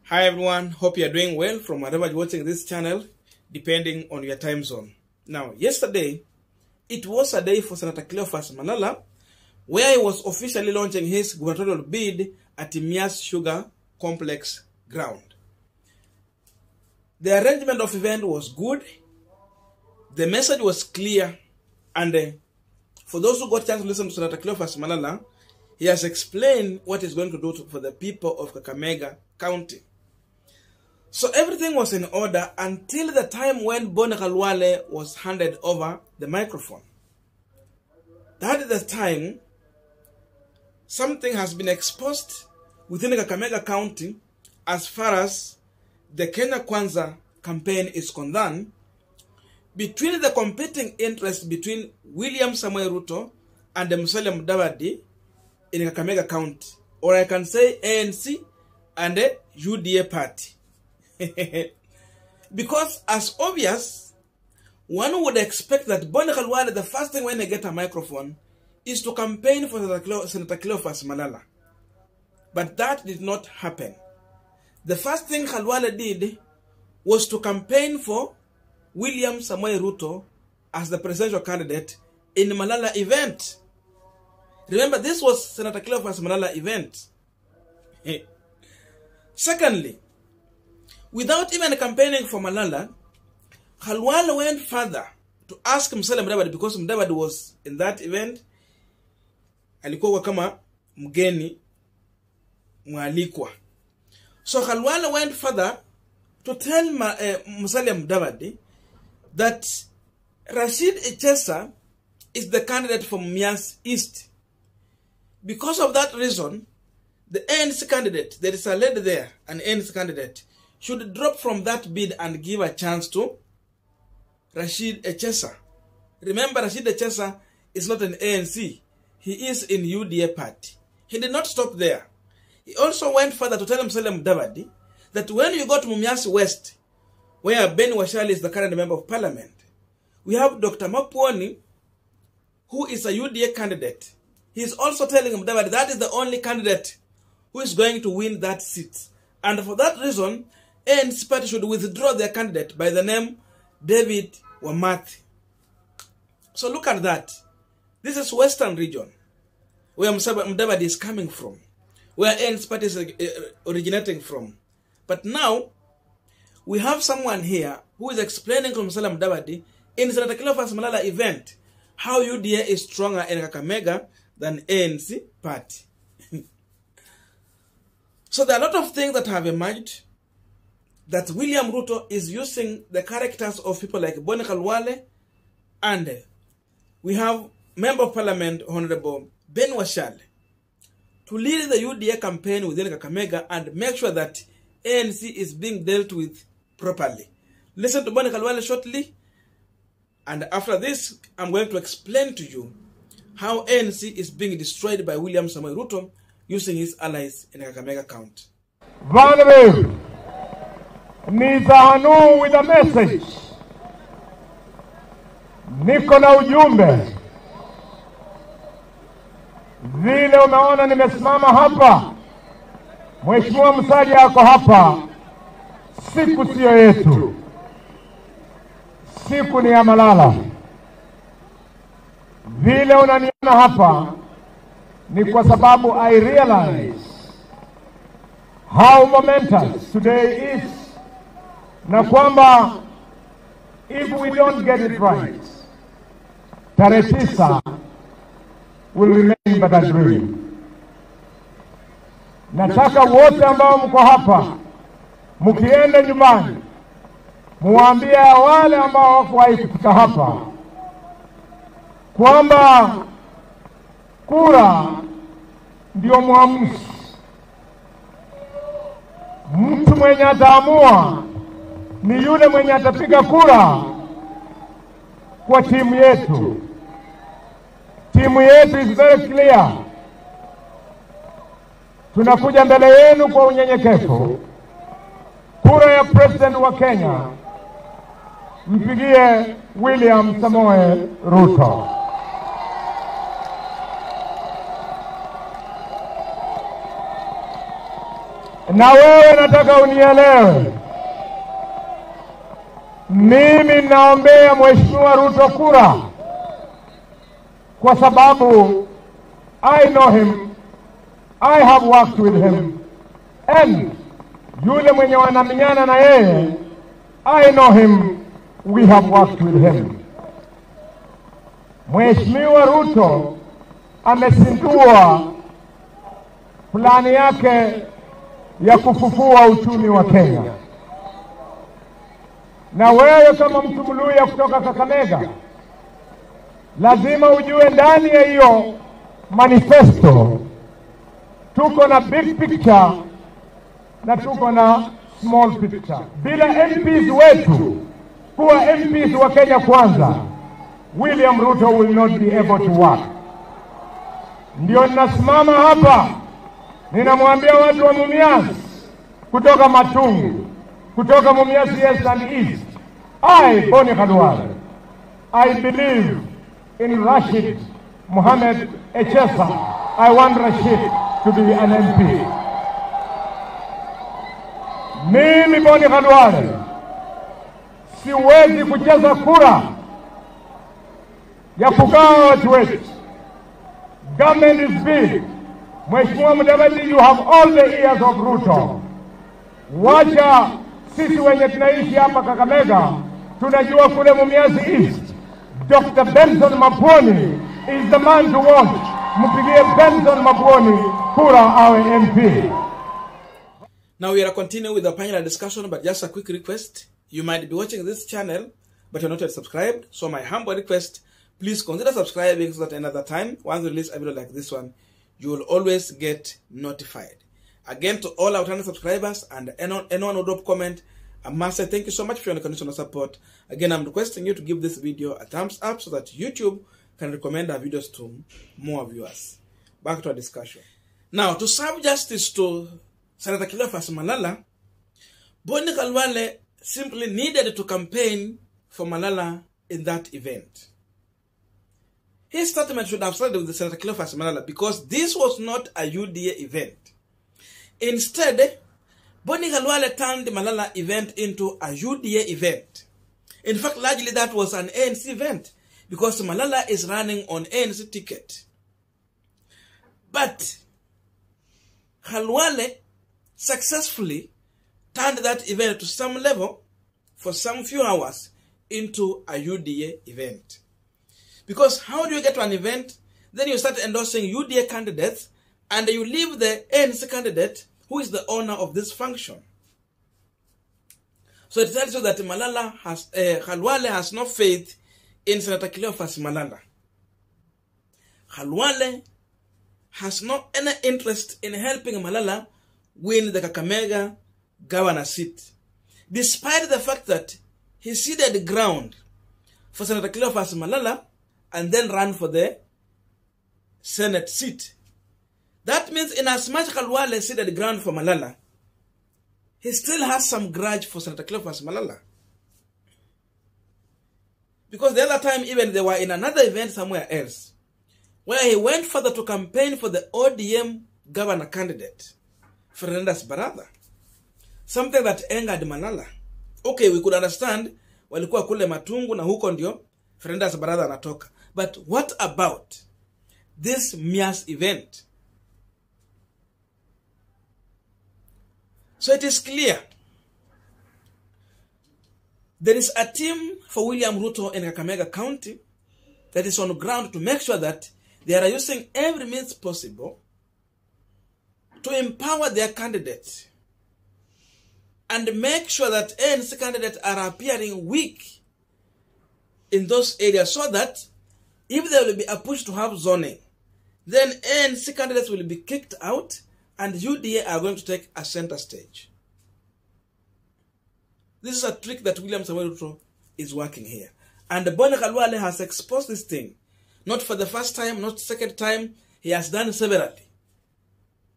Hi everyone, hope you are doing well from wherever you're watching this channel, depending on your time zone. Now, yesterday, it was a day for Senator Cleophas Malala, where he was officially launching his gubernatorial bid at Mumias Complex Ground. The arrangement of the event was good, the message was clear, and for those who got a chance to listen to Senator Cleophas Malala, he has explained what he's going to do for the people of Kakamega County. So everything was in order until the time when Khaluale was handed over the microphone. That is the time something has been exposed within Kakamega County as far as the Kenya Kwanza campaign is concerned, between the competing interests between William Samoei Ruto and the Musalia Mudavadi in Kakamega County, or I can say ANC and the UDA party. Because as obvious, one would expect that Khaluale, the first thing when they get a microphone is to campaign for Senator Cleophas Malala. But that did not happen. The first thing Khaluale did was to campaign for William Samoei Ruto as the presidential candidate in the Malala event. Remember, this was Senator Cleophas Malala event. Secondly, without even campaigning for Malala, Khaluale went further to ask Musalia Mudavadi, because Mudavadi was in that event, alikuwa kama mgeni mwalikwa. So Khaluale went further to tell Musalia Mudavadi that Rashid Echesa is the candidate for Mumias East. Because of that reason, the ANC candidate, there is a lady there, an ANC candidate, should drop from that bid and give a chance to Rashid Echesa. Remember, Rashid Echesa is not an ANC. He is in UDA party. He did not stop there. He also went further to tell Musalia Mudavadi that when you go to Mumias West, where Ben Washiali is the current member of parliament, we have Dr. Mapuoni, who is a UDA candidate. He is also telling Mudavadi that is the only candidate who is going to win that seat. And for that reason, ANC party should withdraw their candidate by the name David Wamathi. So look at that. This is Western region, where Mudavadi is coming from, where ANC party is originating from. But now, we have someone here who is explaining to Musalia Mudavadi in Senator Cleophas Malala event how UDA is stronger in Kakamega than ANC party. So there are a lot of things that have emerged that William Ruto is using the characters of people like Khaluale, and we have Member of Parliament Honorable Ben Washiali to lead the UDA campaign within Kakamega and make sure that ANC is being dealt with properly. Listen to Khaluale shortly, and after this, I'm going to explain to you how ANC is being destroyed by William Samoei Ruto using his allies in Kakamega County. Vandev, Nizahanu with a message. Niko na ujumbe. Vile umeona nimesimama hapa, Mheshimiwa Musalia ako hapa, siku sio yetu. Siku ni ya Malala. Vile unaniona hapa ni kwa sababu I realize how momentous today is, na kwamba if we don't get it right, tarehe 9 will remain but a dream. Nataka wote ambao mko hapa, mkienda nyumbani, muambie wale ambao hawakuwahi kufika hapa kwamba kura ndio muamuzi. Mtu mwenye ataamua ni yule mwenye atapiga kura kwa timu yetu. Timu yetu is very clear. Tunakuja mbele yenu kwa unyenyekevu. Kura ya president wa Kenya, mpigie William Samoei Ruto. Na wewe nataka unielewe. Mimi naombea Mheshimiwa Ruto kura kwa sababu I know him, I have worked with him, and yule mwenye wanaminyana na yeye, I know him, we have worked with him. Mheshimiwa Ruto amezindua plani yake ya kufufua uchumi wa Kenya. Na wewe kama mtu Mluya kutoka Kakamega, lazima ujue ndani ya hiyo manifesto tuko na big picture na tuko na small picture. Bila MPs wetu kuwa MPs wa Kenya kwanza, William Ruto will not be able to work. Ndio ninasimama hapa, ninamwambia watu wa Mumias, kutoka Matungu, kutoka Mumias East and East, Boni Khaluale, I believe in Rashid Mohammed Echesa. I want Rashid to be an MP. Mimi Boni Khaluale siwezi kucheza kura ya kugawa watu wetu. Government is big. Mheshimiwa Mudavadi, you have all the ears of Ruto. Wacha sisi wenye tunaishi hapa Kakamega, tunajua kule Mumias East, Dr. Benson Mapwoni is the man to watch. Mpigie Benson Mapwoni kura awe MP. Now we are continuing with the panel discussion, but just a quick request. You might be watching this channel, but you're not yet subscribed. So my humble request, please consider subscribing so that another time, once we release a video like this one, you will always get notified. Again, to all our channel subscribers and anyone who drop comment, I must say thank you so much for your unconditional support. Again, I'm requesting you to give this video a thumbs up so that YouTube can recommend our videos to more viewers. Back to our discussion. Now, to serve justice to Senator Cleophas Malala, Boni Khaluale simply needed to campaign for Malala in that event. His statement should have started with Senator Cleophas Malala because this was not a UDA event. Instead, Boni Khaluale turned the Malala event into a UDA event. In fact, largely that was an ANC event because Malala is running on ANC ticket. But Khaluale successfully turned that event to some level for some few hours into a UDA event. Because how do you get to an event, then you start endorsing UDA candidates, and you leave the ANC candidate who is the owner of this function. So it tells you that Khaluale has no faith in Senator Cleophas Malala. Khaluale has no any interest in helping Malala win the Kakamega governor seat, despite the fact that he ceded ground for Senator Cleophas Malala and then ran for the Senate seat. That means in as much Khaluale ceded ground for Malala, he still has some grudge for Senator Cleophas Malala. Because the other time even they were in another event somewhere else, where he went further to campaign for the ODM governor candidate, Fernandes Barada. Something that angered Malala. Okay, we could understand, walikuwa kule Matungu na huko ndio Fernandes Barada anatoka. But what about this Mumias event? So it is clear there is a team for William Ruto in Kakamega County that is on ground to make sure that they are using every means possible to empower their candidates and make sure that ANC candidates are appearing weak in those areas so that if there will be a push to have zoning, then ANC candidates will be kicked out and UDA are going to take a center stage. This is a trick that William Ruto is working here. And Boni Khaluale has exposed this thing. Not for the first time, not the second time. He has done severally.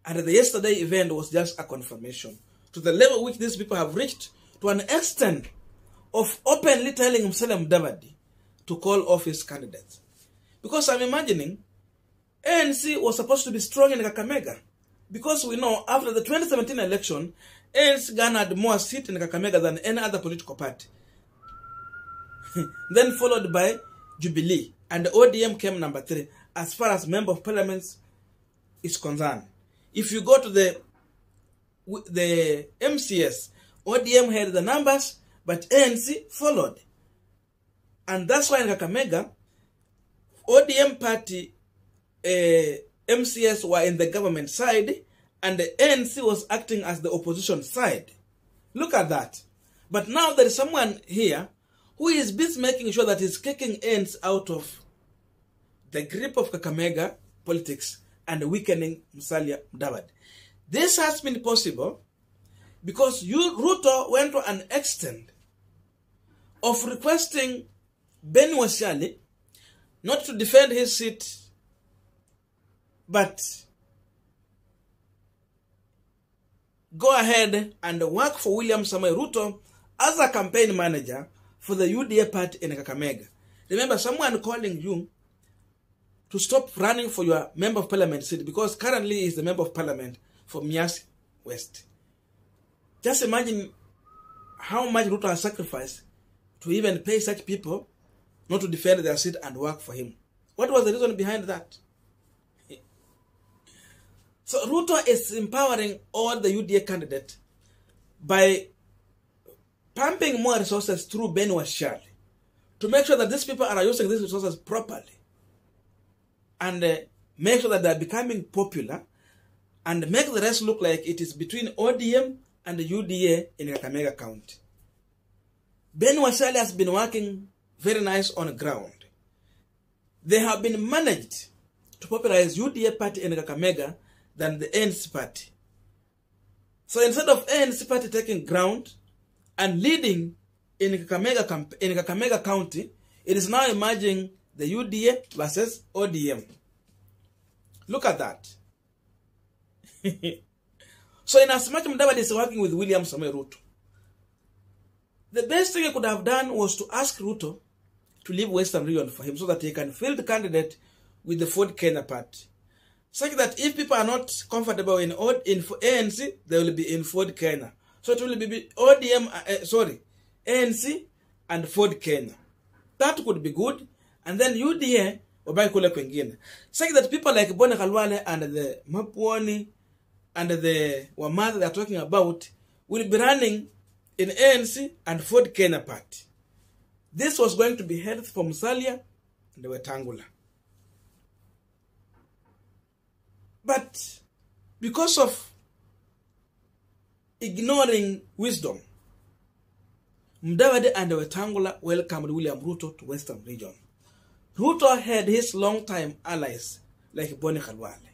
And the yesterday event was just a confirmation to the level which these people have reached, to an extent of openly telling Musalia Mudavadi to call off his candidates. Because I'm imagining ANC was supposed to be strong in Kakamega. Because we know after the 2017 election, ANC garnered more seats in Kakamega than any other political party. Then followed by Jubilee, and the ODM came number 3 as far as Member of Parliament is concerned. If you go to the MCS, ODM had the numbers, but ANC followed. And that's why in Kakamega, ODM party MCS were in the government side, and the ANC was acting as the opposition side. Look at that. But now there is someone here who is busy making sure that he's kicking ANC out of the grip of Kakamega politics and weakening Musalia Mudavadi. This has been possible because Ruto went to an extent of requesting Washiali not to defend his seat, but go ahead and work for William Samoei Ruto as a campaign manager for the UDA party in Kakamega. Remember, someone calling you to stop running for your member of parliament seat because currently he is the member of parliament for Mumias West. Just imagine how much Ruto has sacrificed to even pay such people not to defend their seat and work for him. What was the reason behind that? So Ruto is empowering all the UDA candidates by pumping more resources through Washiali to make sure that these people are using these resources properly and make sure that they are becoming popular and make the rest look like it is between ODM and the UDA in Kakamega County. Washiali has been working very nice on the ground. They have been managed to popularize UDA party in Kakamega than the ANC party. So instead of ANC party taking ground and leading in Kakamega County, it is now emerging the UDA versus ODM. Look at that. So in as much Mudavadi is working with William Samoei Ruto, the best thing he could have done was to ask Ruto to leave Western Region for him so that he can field the candidate with the Ford Kenya party. Such that if people are not comfortable in ANC, they will be in Ford Kenya. So it will be ANC and Ford Kenya. That could be good. And then UDA wabai kule kwengine. Such that people like Khaluale and the Mapuani and the Wamadha they are talking about will be running in ANC and Ford Kenya party. This was going to be health for Musalia and the Wetangula. But because of ignoring wisdom, Mudavadi and the Wetangula welcomed William Ruto to Western Region. Ruto had his long-time allies like Khaluale,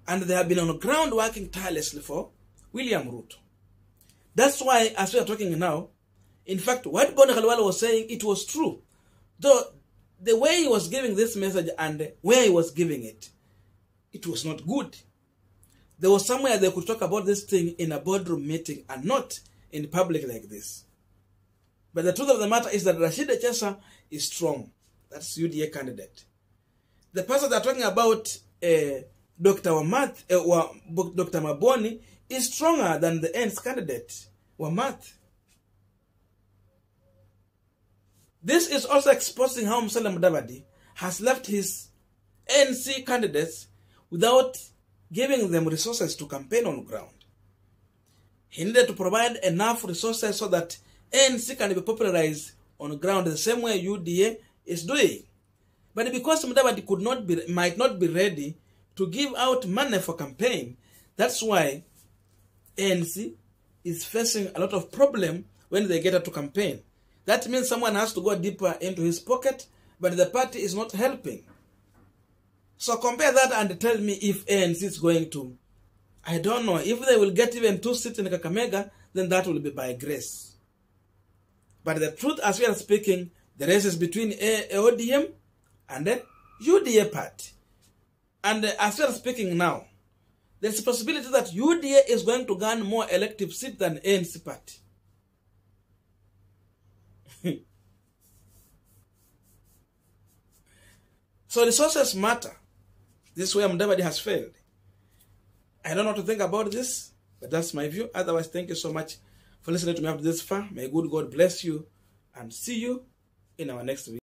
and they have been on the ground working tirelessly for William Ruto. That's why, as we are talking now, in fact, what Khaluale was saying, it was true. Though the way he was giving this message and where he was giving it, it was not good. There was somewhere they could talk about this thing in a boardroom meeting and not in public like this. But the truth of the matter is that Rashid Echesa is strong. That's UDA candidate. The person they're talking about, Dr. Maboni, is stronger than the ANC candidate, Wamath. This is also exposing how Musalia Mudavadi has left his ANC candidates without giving them resources to campaign on the ground. He needed to provide enough resources so that ANC can be popularized on the ground the same way UDA is doing. But because Mudavadi might not be ready to give out money for campaign, that's why ANC is facing a lot of problem when they get out to campaign. That means someone has to go deeper into his pocket, but the party is not helping. So compare that and tell me if ANC is going to, I don't know, if they will get even 2 seats in Kakamega, then that will be by grace. But the truth, as we are speaking, the race is between ODM and the UDA party. And as we are speaking now, there's a possibility that UDA is going to gain more elective seats than ANC party. So resources matter. This is where Mudavadi has failed. I don't know what to think about this, but that's my view. Otherwise, thank you so much for listening to me up to this far. May good God bless you, and see you in our next video.